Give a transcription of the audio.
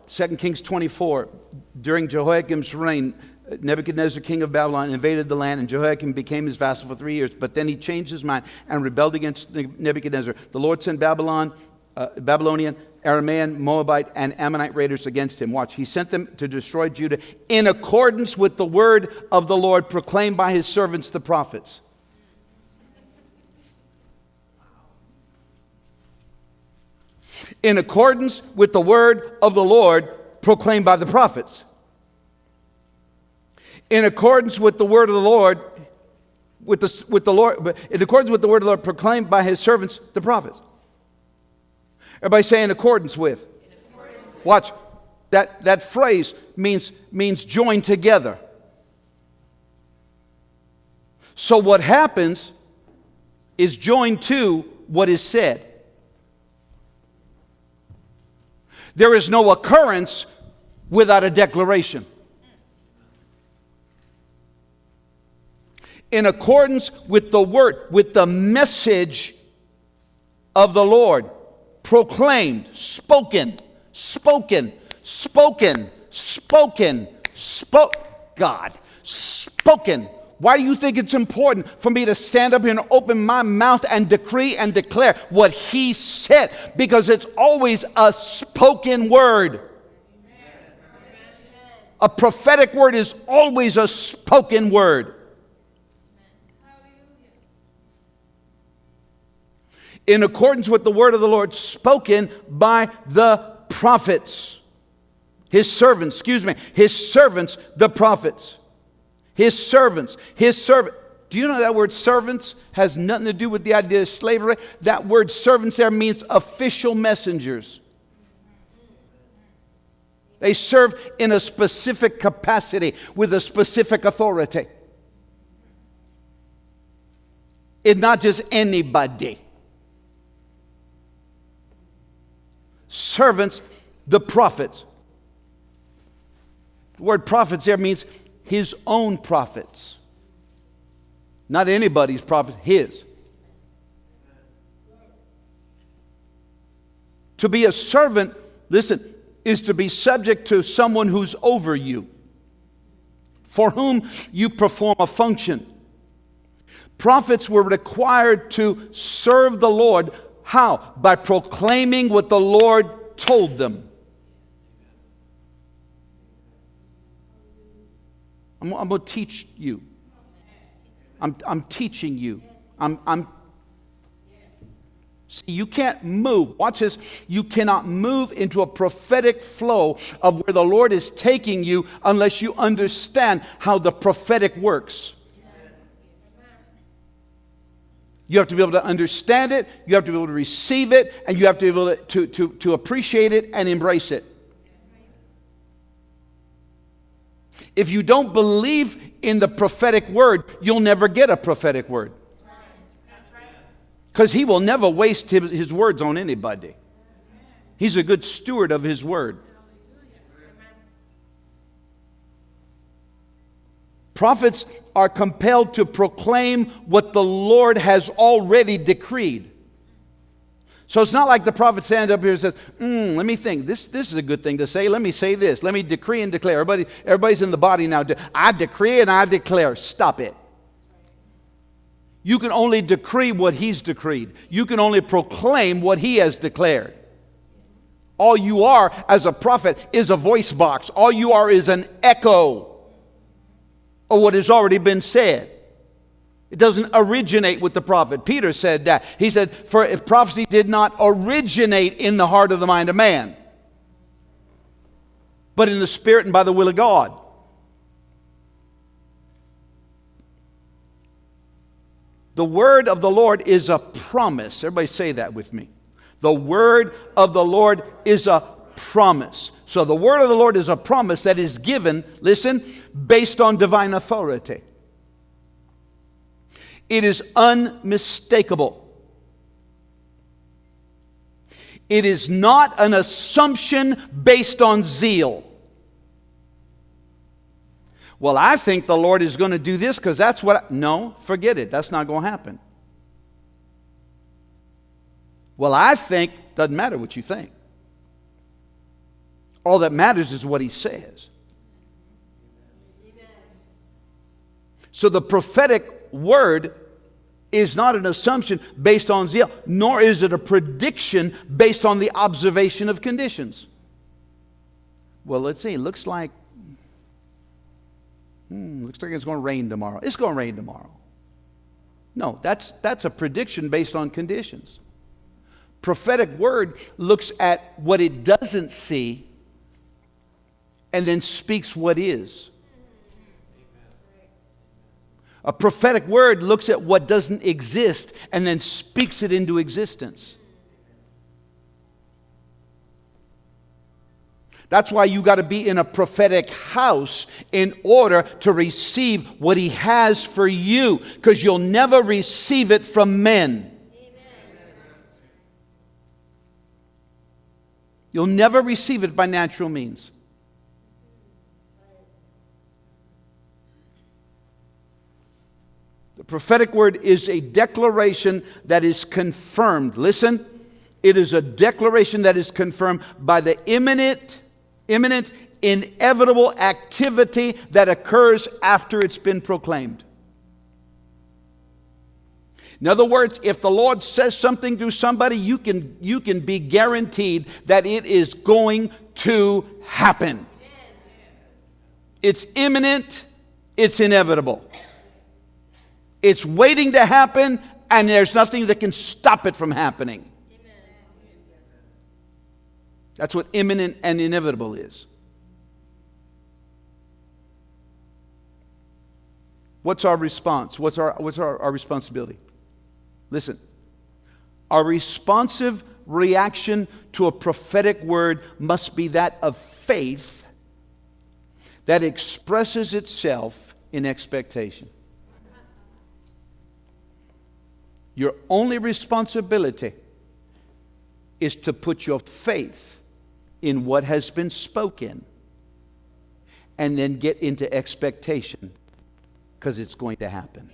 2 Kings 24, during Jehoiakim's reign, Nebuchadnezzar, king of Babylon, invaded the land, and Jehoiakim became his vassal for 3 years. But then he changed his mind and rebelled against Nebuchadnezzar. The Lord sent Babylonian, Aramean, Moabite, and Ammonite raiders against him. Watch. He sent them to destroy Judah in accordance with the word of the Lord proclaimed by his servants, the prophets. In accordance with the word of the Lord proclaimed by the prophets. In accordance with the word of the Lord, in accordance with the word of the Lord proclaimed by his servants, the prophets. Everybody say in accordance with. Watch. That phrase means joined together. So what happens is joined to what is said. There is no occurrence without a declaration. In accordance with the word, with the message of the Lord, proclaimed, spoken, God, spoken. Why do you think it's important for me to stand up here and open my mouth and decree and declare what he said? Because it's always a spoken word. A prophetic word is always a spoken word. In accordance with the word of the Lord spoken by the prophets. His servants, the prophets. His servants. Do you know that word servants has nothing to do with the idea of slavery? That word servants there means official messengers. They serve in a specific capacity with a specific authority. It's not just anybody. Servants, the prophets. The word prophets there means his own prophets. Not anybody's prophet, his. To be a servant, listen, is to be subject to someone who's over you, for whom you perform a function. Prophets were required to serve the Lord. How? By proclaiming what the Lord told them. I'm going to teach you. I'm teaching you. See, you can't move. Watch this. You cannot move into a prophetic flow of where the Lord is taking you unless you understand how the prophetic works. You have to be able to understand it, you have to be able to receive it, and you have to be able to appreciate it and embrace it. If you don't believe in the prophetic word, you'll never get a prophetic word. Because he will never waste his words on anybody. He's a good steward of his word. Prophets are compelled to proclaim what the Lord has already decreed. So it's not like the prophet stands up here and says, let me think. This is a good thing to say. Let me say this. Let me decree and declare. Everybody's in the body now. I decree and I declare. Stop it. You can only decree what he's decreed. You can only proclaim what he has declared. All you are as a prophet is a voice box. All you are is an echo of what has already been said. It doesn't originate with the prophet. Peter said that. He said, for if prophecy did not originate in the heart of the mind of man, but in the Spirit and by the will of God. The word of the Lord is a promise. Everybody say that with me. The word of the Lord is a promise. So the word of the Lord is a promise that is given, listen, based on divine authority. It is unmistakable. It is not an assumption based on zeal. Well, I think the Lord is going to do this because that's what no, forget it. That's not going to happen. Well, I think, doesn't matter what you think. All that matters is what he says. So the prophetic word is not an assumption based on zeal, nor is it a prediction based on the observation of conditions. Well, let's see. Looks like it's going to rain tomorrow. It's going to rain tomorrow. No, that's a prediction based on conditions. Prophetic word looks at what it doesn't see and then speaks what is. A prophetic word looks at what doesn't exist and then speaks it into existence. That's why you got to be in a prophetic house in order to receive what he has for you, because you'll never receive it from men. You'll never receive it by natural means. The prophetic word is a declaration that is confirmed. Listen, it is a declaration that is confirmed by the imminent, inevitable activity that occurs after it's been proclaimed. In other words, if the Lord says something to somebody, you can be guaranteed that it is going to happen. It's imminent, it's inevitable. It's waiting to happen, and there's nothing that can stop it from happening. That's what imminent and inevitable is. What's our response? What's our responsibility? Listen, our responsive reaction to a prophetic word must be that of faith that expresses itself in expectation. Your only responsibility is to put your faith in what has been spoken and then get into expectation, because it's going to happen.